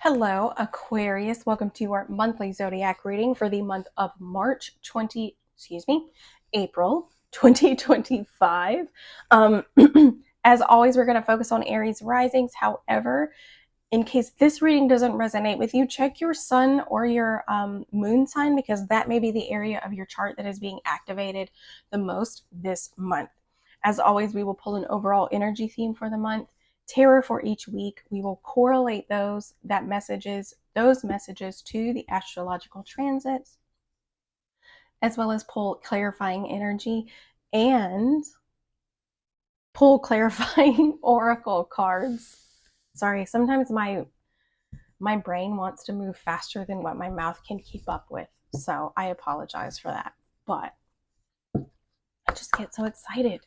Hello, Aquarius. Welcome to your monthly zodiac reading for the month of April 2025. As always, we're going to focus on Aries risings. However, in case this reading doesn't resonate with you, check your sun or your moon sign, because that may be the area of your chart that is being activated the most this month. As always, we will pull an overall energy theme for the month, tarot for each week. We will correlate those messages to the astrological transits, as well as pull clarifying energy and pull clarifying oracle cards. Sorry, sometimes my brain wants to move faster than what my mouth can keep up with, so I apologize for that. But I just get so excited.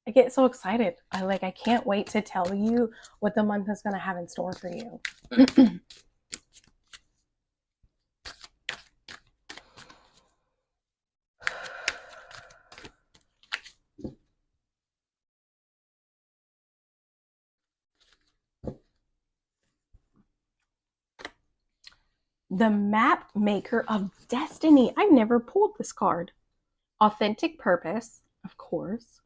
I can't wait to tell you what the month is going to have in store for you. The map maker of destiny. I've never pulled this card. Authentic purpose, of course.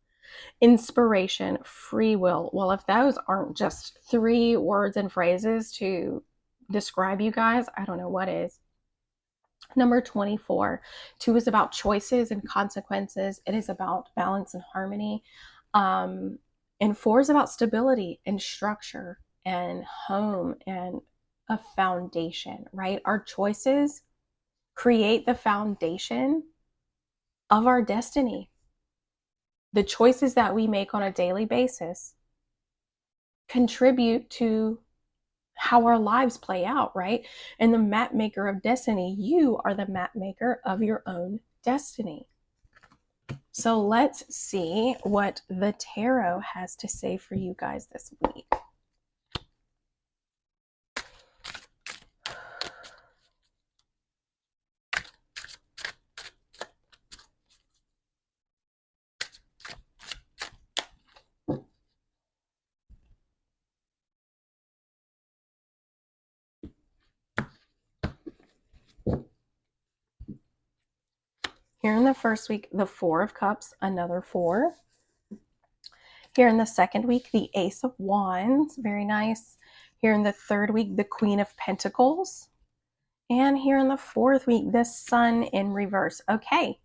Inspiration, free will. Well, if those aren't just 3 words and phrases to describe you guys, I don't know what is. Number 24. 2 is about choices and consequences. It is about balance and harmony. And 4 is about stability and structure and home and a foundation, right? Our choices create the foundation of our destiny. The choices that we make on a daily basis contribute to how our lives play out, right? And the map maker of destiny, you are the map maker of your own destiny. So let's see what the tarot has to say for you guys this week. Here in the first week, the 4 of Cups, another 4. Here in the second week, the Ace of Wands, very nice. Here in the third week, the Queen of Pentacles. And here in the fourth week, the Sun in reverse. Okay,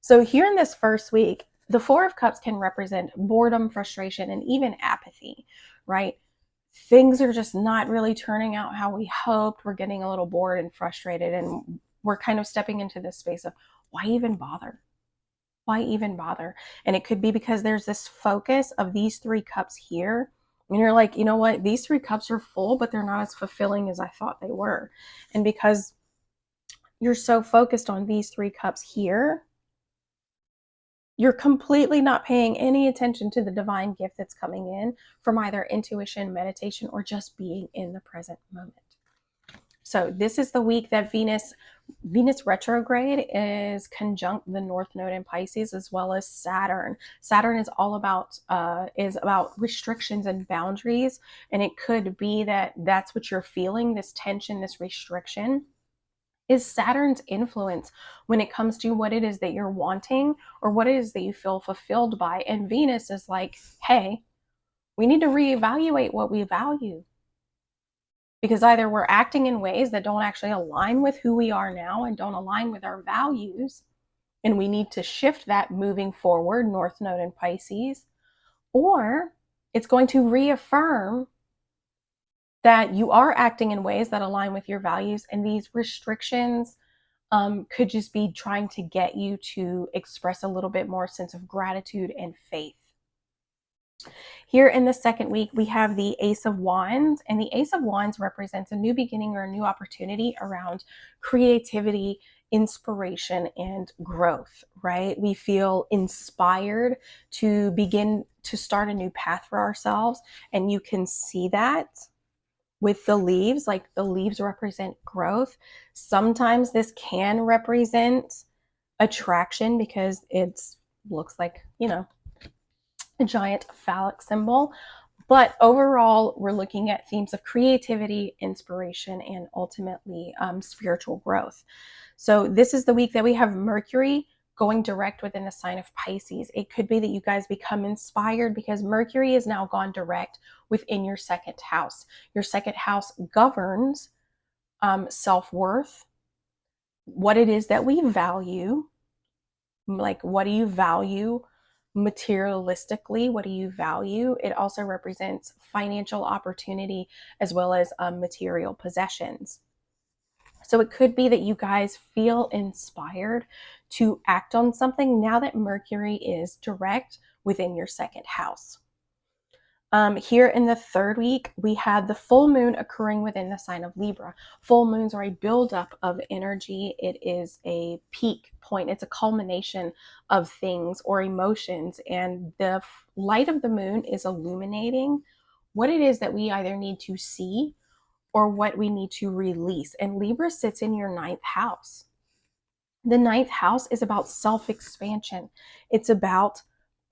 so here in this first week, the 4 of Cups can represent boredom, frustration, and even apathy, right? Things are just not really turning out how we hoped. We're getting a little bored and frustrated, and we're kind of stepping into this space of, why even bother? Why even bother? And it could be because there's this focus of these 3 cups here. And you're like, you know what? These 3 cups are full, but they're not as fulfilling as I thought they were. And because you're so focused on these 3 cups here, you're completely not paying any attention to the divine gift that's coming in from either intuition, meditation, or just being in the present moment. So this is the week that Venus retrograde is conjunct the North Node in Pisces, as well as Saturn. Saturn is all about restrictions and boundaries, and it could be that that's what you're feeling, this tension, this restriction is Saturn's influence when it comes to what it is that you're wanting or what it is that you feel fulfilled by. And Venus is like, hey, we need to reevaluate what we value. Because either we're acting in ways that don't actually align with who we are now and don't align with our values, and we need to shift that moving forward, North Node in Pisces, or it's going to reaffirm that you are acting in ways that align with your values, and these restrictions could just be trying to get you to express a little bit more sense of gratitude and faith. Here in the second week, we have the Ace of Wands, and the Ace of Wands represents a new beginning or a new opportunity around creativity, inspiration, and growth, right? We feel inspired to begin to start a new path for ourselves, and you can see that with the leaves. Like, the leaves represent growth. Sometimes this can represent attraction because it looks like, you know, a giant phallic symbol, But overall, we're looking at themes of creativity, inspiration, and ultimately spiritual growth. So this is the week that we have Mercury going direct within the sign of Pisces. It could be that you guys become inspired because Mercury is now gone direct within your second house. Your second house governs self-worth, what it is that we value, like what do you value materialistically, what do you value. It also represents financial opportunity as well as material possessions. So it could be that you guys feel inspired to act on something now that Mercury is direct within your second house. Here in the third week, we had the full moon occurring within the sign of Libra. Full moons are a buildup of energy. It is a peak point. It's a culmination of things or emotions. And the light of the moon is illuminating what it is that we either need to see or what we need to release. And Libra sits in your ninth house. The ninth house is about self-expansion. It's about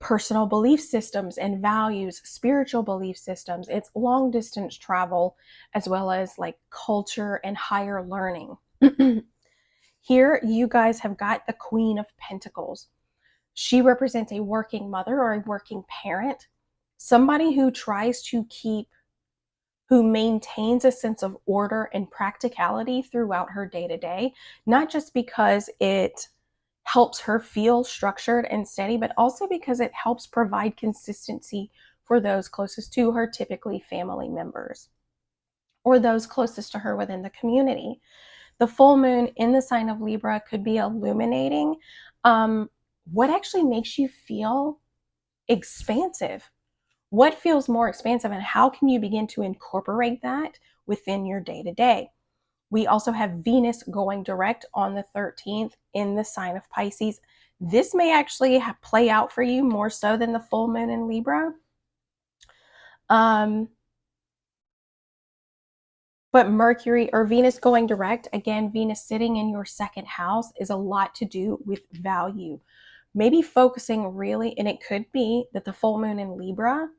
personal belief systems and values, spiritual belief systems. It's long distance travel, as well as like culture and higher learning. Here, you guys have got the Queen of Pentacles. She represents a working mother or a working parent, somebody who tries to keep, who maintains a sense of order and practicality throughout her day-to-day, not just because it helps her feel structured and steady, but also because it helps provide consistency for those closest to her, typically family members or those closest to her within the community. The full moon in the sign of Libra could be illuminating what actually makes you feel expansive. What feels more expansive, and how can you begin to incorporate that within your day-to-day? We also have Venus going direct on the 13th in the sign of Pisces. This may actually play out for you more so than the full moon in Libra. But Mercury or Venus going direct, again, Venus sitting in your second house, is a lot to do with value. Maybe focusing really, and it could be that the full moon in Libra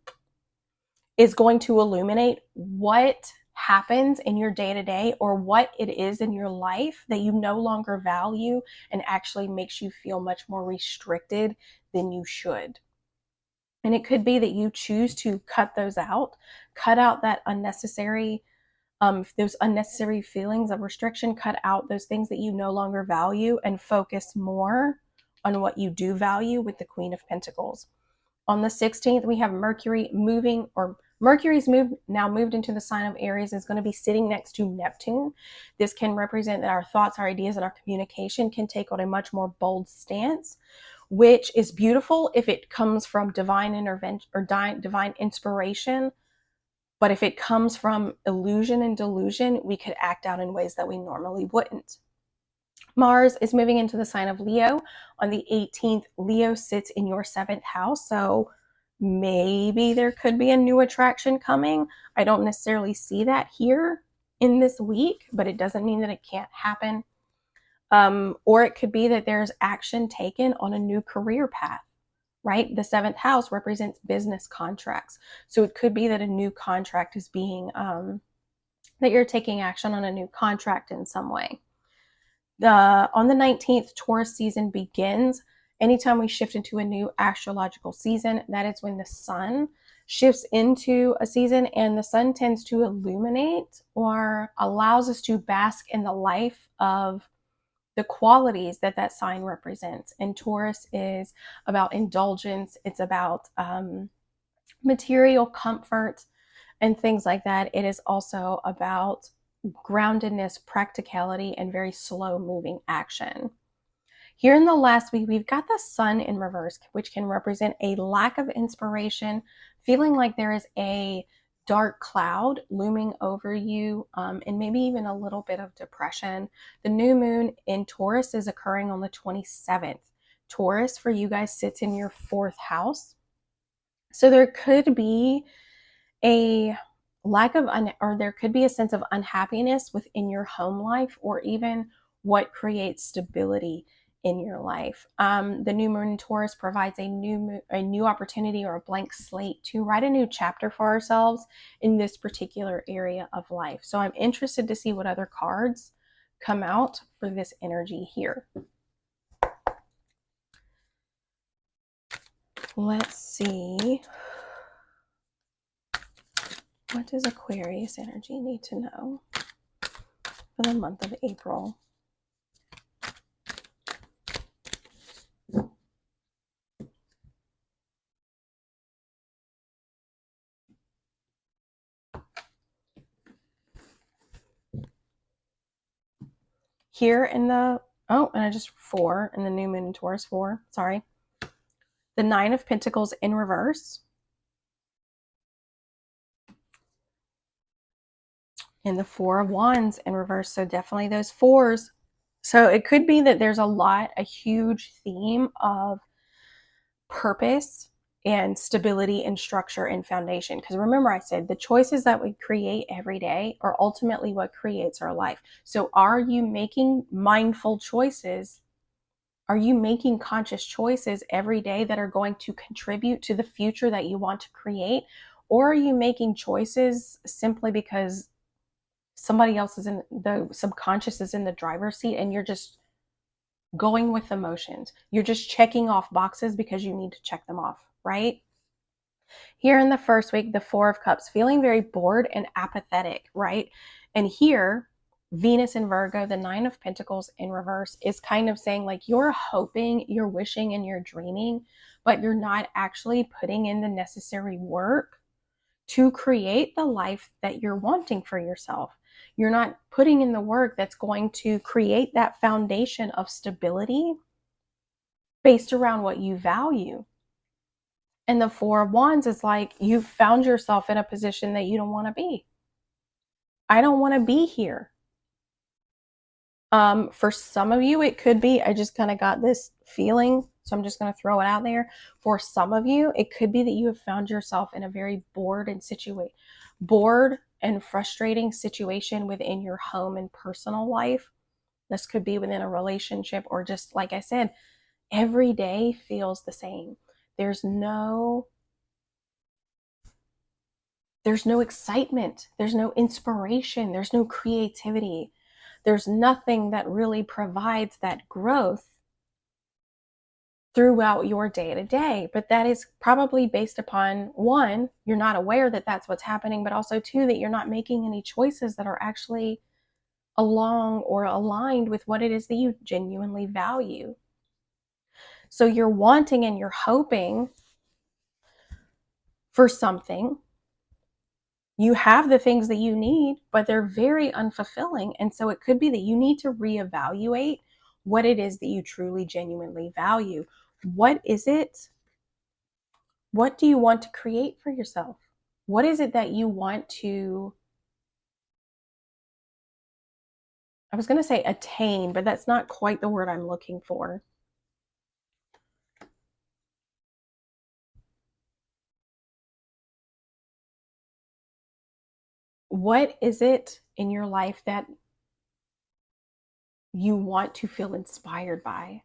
is going to illuminate what happens in your day-to-day or what it is in your life that you no longer value and actually makes you feel much more restricted than you should. And it could be that you choose to cut those out, cut out that unnecessary those unnecessary feelings of restriction, cut out those things that you no longer value and focus more on what you do value with the Queen of Pentacles. On the 16th, we have Mercury moving, or Mercury's now moved into the sign of Aries, is going to be sitting next to Neptune. This can represent that our thoughts, our ideas, and our communication can take on a much more bold stance, which is beautiful if it comes from divine intervention or divine inspiration. But if it comes from illusion and delusion, we could act out in ways that we normally wouldn't. Mars is moving into the sign of Leo on the 18th. Leo sits in your 7th house, so maybe there could be a new attraction coming. I don't necessarily see that here in this week, but it doesn't mean that it can't happen. Or it could be that there's action taken on a new career path, right? The 7th house represents business contracts. So it could be that a new contract is being, that you're taking action on a new contract in some way. On the 19th, Taurus season begins. Anytime we shift into a new astrological season, that is when the sun shifts into a season, and the sun tends to illuminate or allows us to bask in the life of the qualities that that sign represents. And Taurus is about indulgence. It's about material comfort and things like that. It is also about groundedness, practicality, and very slow moving action. Here in the last week, we've got the sun in reverse, which can represent a lack of inspiration, feeling like there is a dark cloud looming over you, and maybe even a little bit of depression. The new moon in Taurus is occurring on the 27th. Taurus for you guys sits in your 4th house. So there could be a lack of, or there could be a sense of unhappiness within your home life, or even what creates stability in your life. The new moon in Taurus provides a new opportunity or a blank slate to write a new chapter for ourselves in this particular area of life. So I'm interested to see what other cards come out for this energy here. Let's see. What does Aquarius energy need to know for the month of April? Here in the, and I just 4 in the new moon in Taurus, 4, sorry. The 9 of Pentacles in reverse. And the 4 of Wands in reverse. So definitely those 4s. So it could be that there's a huge theme of purpose and stability and structure and foundation. Because remember, I said the choices that we create every day are ultimately what creates our life. So are you making mindful choices? Are you making conscious choices every day that are going to contribute to the future that you want to create? Or are you making choices simply because somebody else is in the subconscious is in the driver's seat and you're just going with emotions? You're just checking off boxes because you need to check them off, right? Here in the first week, the 4 of Cups, feeling very bored and apathetic, right? And here, Venus in Virgo, the 9 of Pentacles in reverse, is kind of saying like you're hoping, you're wishing, and you're dreaming, but you're not actually putting in the necessary work to create the life that you're wanting for yourself. You're not putting in the work that's going to create that foundation of stability based around what you value. And the 4 of Wands is like you've found yourself in a position that you don't want to be. I don't want to be here. For some of you, it could be, I just kind of got this feeling, so I'm just going to throw it out there. For some of you, it could be that you have found yourself in a very bored and frustrating situation within your home and personal life. This could be within a relationship, or just like I said, every day feels the same. There's no excitement, there's no inspiration, there's no creativity. There's nothing that really provides that growth throughout your day to day. But that is probably based upon, 1, you're not aware that that's what's happening, but also 2, that you're not making any choices that are actually along or aligned with what it is that you genuinely value. So you're wanting and you're hoping for something. You have the things that you need, but they're very unfulfilling. And so it could be that you need to reevaluate what it is that you truly, genuinely value. What is it? What do you want to create for yourself? What is it that you want to, I was going to say attain, but that's not quite the word I'm looking for. What is it in your life that you want to feel inspired by?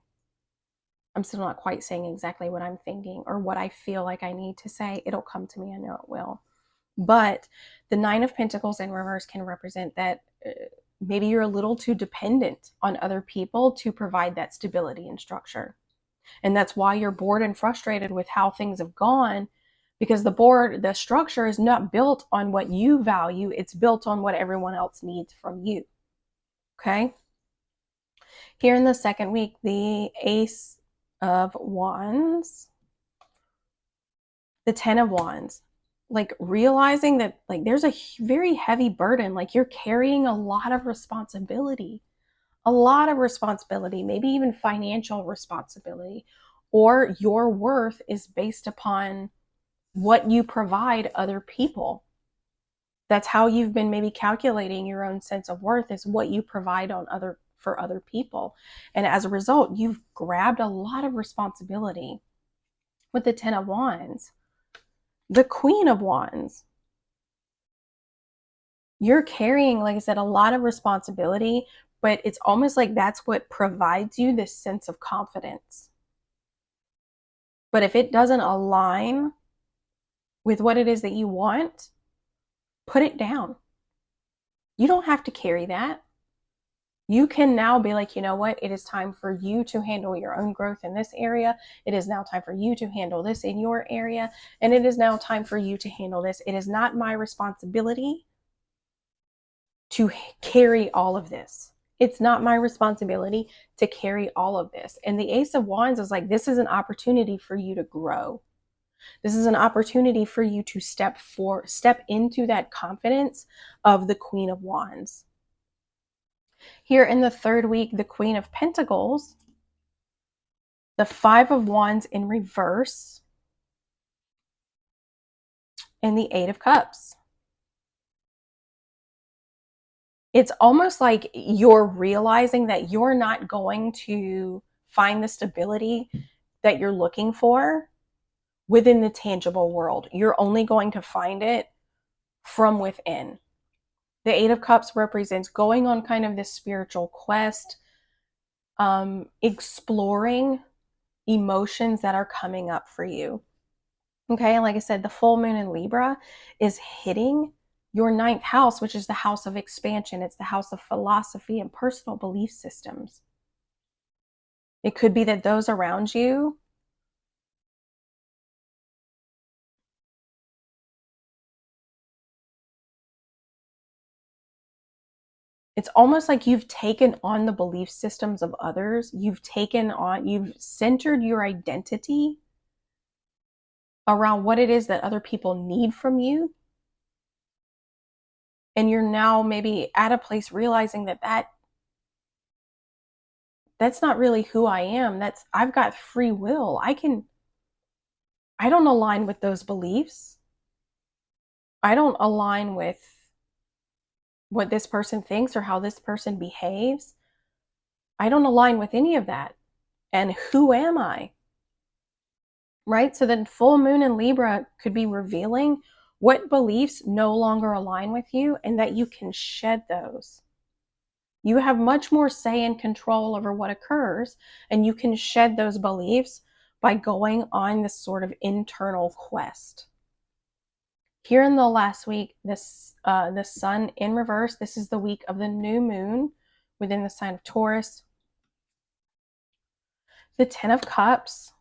I'm still not quite saying exactly what I'm thinking or what I feel like I need to say. It'll come to me. I know it will. But the 9 of Pentacles in reverse can represent that maybe you're a little too dependent on other people to provide that stability and structure. And that's why you're bored and frustrated with how things have gone, because the structure is not built on what you value. It's built on what everyone else needs from you. Okay. Here in the second week, the Ace of Wands, the 10 of Wands, like realizing that like there's a very heavy burden, like you're carrying a lot of responsibility, maybe even financial responsibility, or your worth is based upon what you provide other people. That's how you've been maybe calculating your own sense of worth, is what you provide for other people. And as a result, you've grabbed a lot of responsibility. With the 10 of Wands, the Queen of Wands, you're carrying, like I said, a lot of responsibility, but it's almost like that's what provides you this sense of confidence. But if it doesn't align with what it is that you want, put it down. You don't have to carry that. You can now be like, you know what? It is time for you to handle your own growth in this area. It is now time for you to handle this in your area. And it is now time for you to handle this. It is not my responsibility to carry all of this. It's not my responsibility to carry all of this. And the Ace of Wands is like, this is an opportunity for you to grow. This is an opportunity for you to step into that confidence of the Queen of Wands. Here in the third week, the Queen of Pentacles, the Five of Wands in reverse, and the Eight of Cups. It's almost like you're realizing that you're not going to find the stability that you're looking for within the tangible world. You're only going to find it from within. The Eight of Cups represents going on kind of this spiritual quest, exploring emotions that are coming up for you. Okay, and like I said, the full moon in Libra is hitting your 9th house, which is the house of expansion. It's the house of philosophy and personal belief systems. It could be that those around you it's almost like you've taken on the belief systems of others. You've centered your identity around what it is that other people need from you. And you're now maybe at a place realizing that's not really who I am. I've got free will. I don't align with those beliefs. I don't align with what this person thinks or how this person behaves. I don't align with any of that. And who am I? Right? So then full moon in Libra could be revealing what beliefs no longer align with you and that you can shed those. You have much more say and control over what occurs, and you can shed those beliefs by going on this sort of internal quest. Here in the last week, the sun in reverse, this is the week of the new moon within the sign of Taurus. The 10 of Cups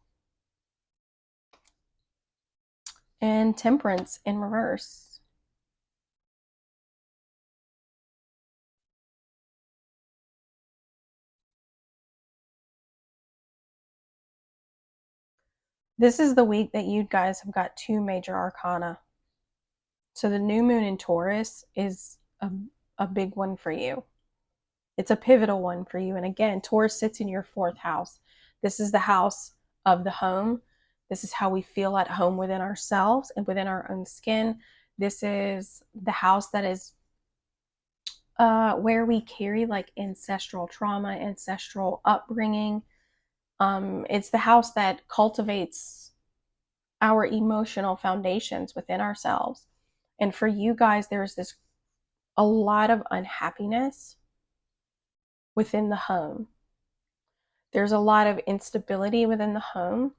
and Temperance in reverse. This is the week that you guys have got 2 major arcana. So the new moon in Taurus is a big one for you. It's a pivotal one for you. And again, Taurus sits in your 4th house. This is the house of the home. This is how we feel at home within ourselves and within our own skin. This is the house that is where we carry like ancestral trauma, ancestral upbringing. It's the house that cultivates our emotional foundations within ourselves. And for you guys, there's a lot of unhappiness within the home. There's a lot of instability within the home.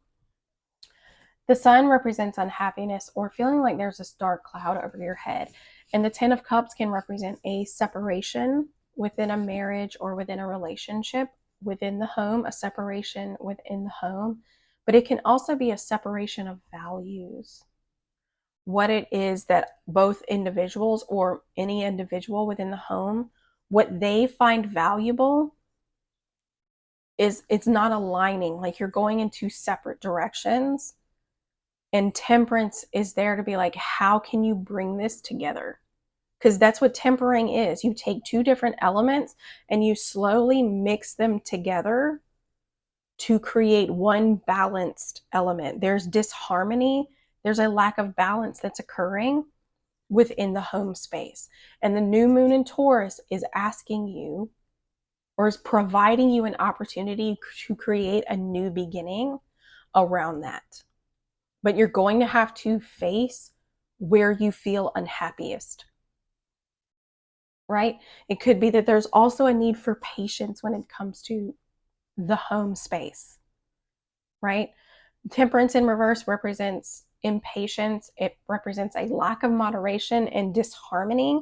The sun represents unhappiness or feeling like there's this dark cloud over your head. And the 10 of Cups can represent a separation within a marriage or within a relationship within the home, a separation within the home. But it can also be a separation of values. What it is that both individuals or any individual within the home, what they find valuable it's not aligning. Like you're going in 2 separate directions. And Temperance is there to be like, how can you bring this together? Because that's what tempering is. You take 2 different elements and you slowly mix them together to create one balanced element. There's disharmony. There's a lack of balance that's occurring within the home space. And the new moon in Taurus is asking you, or is providing you an opportunity to create a new beginning around that. But you're going to have to face where you feel unhappiest. right? It could be that there's also a need for patience when it comes to the home space, right? Temperance in reverse represents impatience. It represents a lack of moderation and disharmony.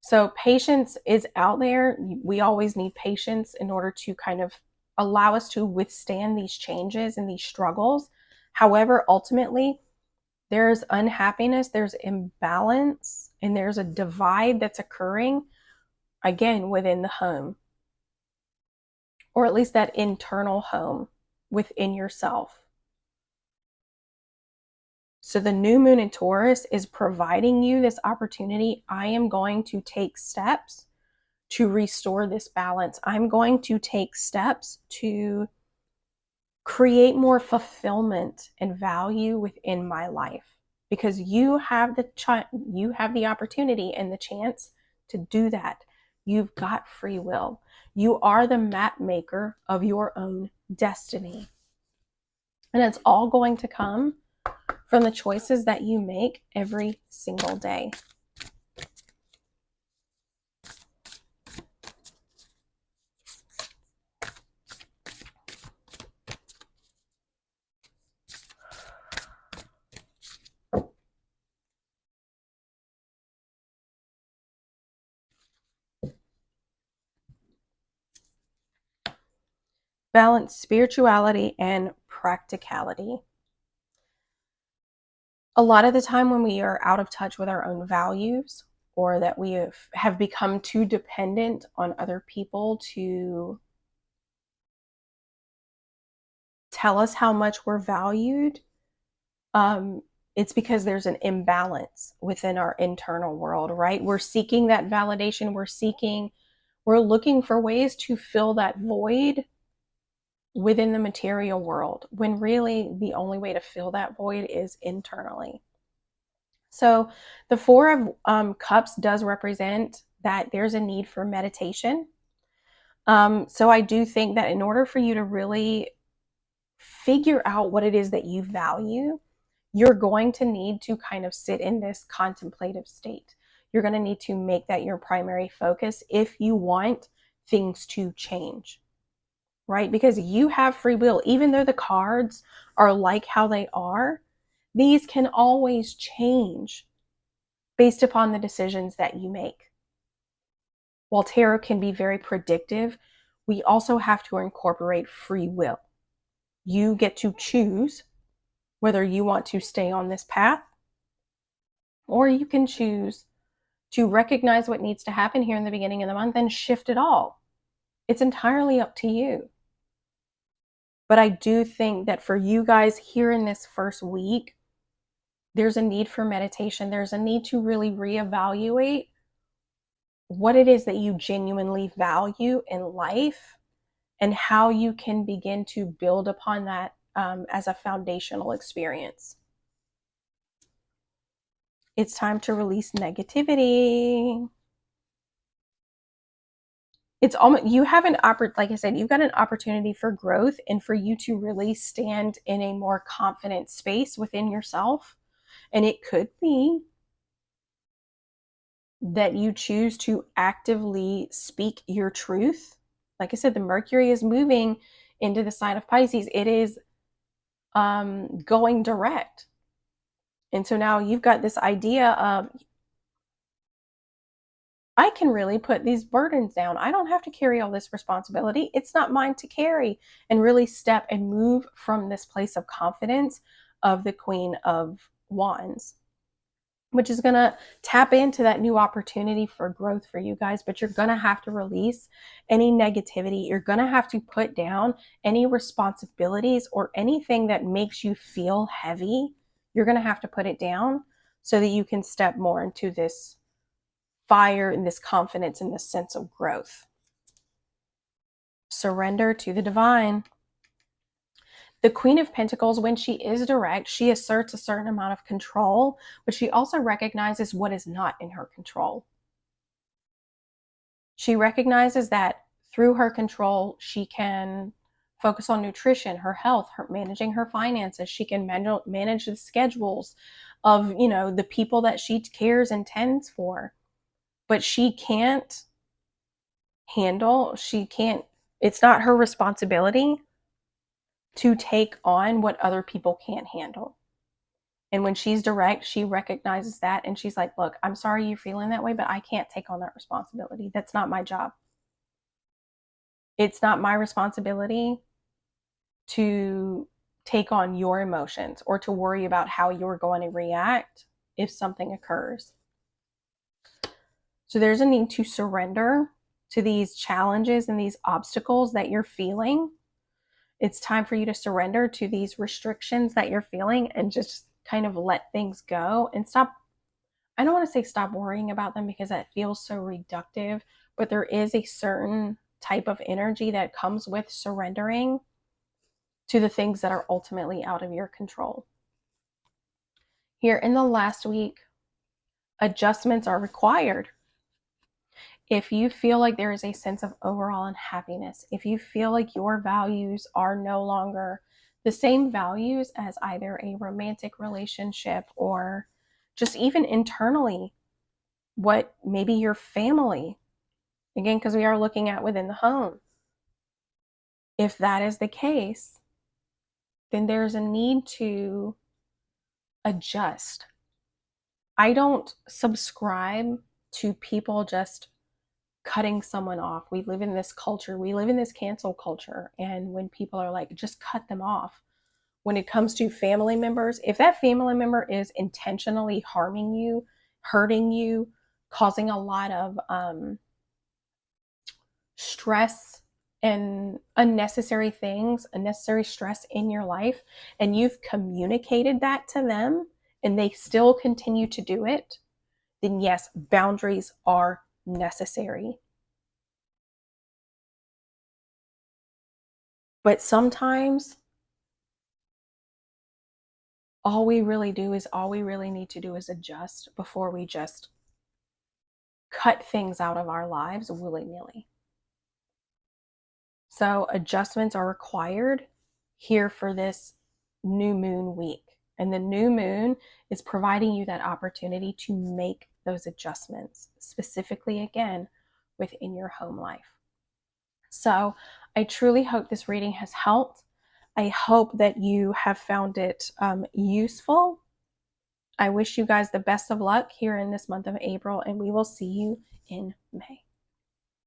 So patience is out there. We always need patience in order to kind of allow us to withstand these changes and these struggles. However, ultimately, there's unhappiness, there's imbalance, and there's a divide that's occurring, again, within the home, or at least that internal home within yourself. So the new moon in Taurus is providing you this opportunity. I am going to take steps to restore this balance. I'm going to take steps to create more fulfillment and value within my life, because you have the opportunity and the chance to do that. You've got free will. You are the map maker of your own destiny. And it's all going to come from the choices that you make every single day. Balance spirituality and practicality. A lot of the time when we are out of touch with our own values, or that we have become too dependent on other people to tell us how much we're valued, it's because there's an imbalance within our internal world, right? We're seeking that validation. We're looking for ways to fill that void within the material world, when really the only way to fill that void is internally. So the Four of Cups does represent that there's a need for meditation. So I do think that in order for you to really figure out what it is that you value, you're going to need to kind of sit in this contemplative state. You're going to need to make that your primary focus if you want things to change, right? Because you have free will. Even though the cards are like how they are, these can always change based upon the decisions that you make. While tarot can be very predictive, we also have to incorporate free will. You get to choose whether you want to stay on this path, or you can choose to recognize what needs to happen here in the beginning of the month and shift it all. It's entirely up to you. But I do think that for you guys here in this first week, there's a need for meditation. There's a need to really reevaluate what it is that you genuinely value in life and how you can begin to build upon that as a foundational experience. It's time to release negativity. It's almost, you have an like I said, you've got an opportunity for growth and for you to really stand in a more confident space within yourself. And it could be that you choose to actively speak your truth. Like I said, the Mercury is moving into the sign of Pisces. It is going direct. And so now you've got this idea of, I can really put these burdens down. I don't have to carry all this responsibility. It's not mine to carry. And really step and move from this place of confidence of the Queen of Wands, which is going to tap into that new opportunity for growth for you guys. But you're going to have to release any negativity. You're going to have to put down any responsibilities or anything that makes you feel heavy. You're going to have to put it down so that you can step more into this fire and this confidence and this sense of growth. Surrender to the divine. The Queen of Pentacles, when she is direct, she asserts a certain amount of control, but she also recognizes what is not in her control. She recognizes that through her control, she can focus on nutrition, her health, managing her finances. She can manage the schedules of, the people that she cares and tends for. but it's not her responsibility to take on what other people can't handle. And when she's direct, she recognizes that and she's like, look, I'm sorry you're feeling that way, but I can't take on that responsibility. That's not my job. It's not my responsibility to take on your emotions or to worry about how you're going to react if something occurs. So there's a need to surrender to these challenges and these obstacles that you're feeling. It's time for you to surrender to these restrictions that you're feeling and just kind of let things go and stop. I don't want to say stop worrying about them because that feels so reductive, but there is a certain type of energy that comes with surrendering to the things that are ultimately out of your control. Here in the last week, adjustments are required. If you feel like there is a sense of overall unhappiness, if you feel like your values are no longer the same values as either a romantic relationship or just even internally, what maybe your family, again, because we are looking at within the home. If that is the case, then there's a need to adjust. I don't subscribe to people just cutting someone off. We live in this culture, we live in this cancel culture. And when people are like, just cut them off, when it comes to family members, if that family member is intentionally harming you, hurting you, causing a lot of stress and unnecessary things, unnecessary stress in your life, and you've communicated that to them and they still continue to do it, then yes, boundaries are necessary. But sometimes all we really need to do is adjust before we just cut things out of our lives willy-nilly. So adjustments are required here for this new moon week. And the new moon is providing you that opportunity to make those adjustments, specifically again within your home life. So I truly hope this reading has helped. I hope that you have found it useful. I wish you guys the best of luck here in this month of April, and we will see you in May.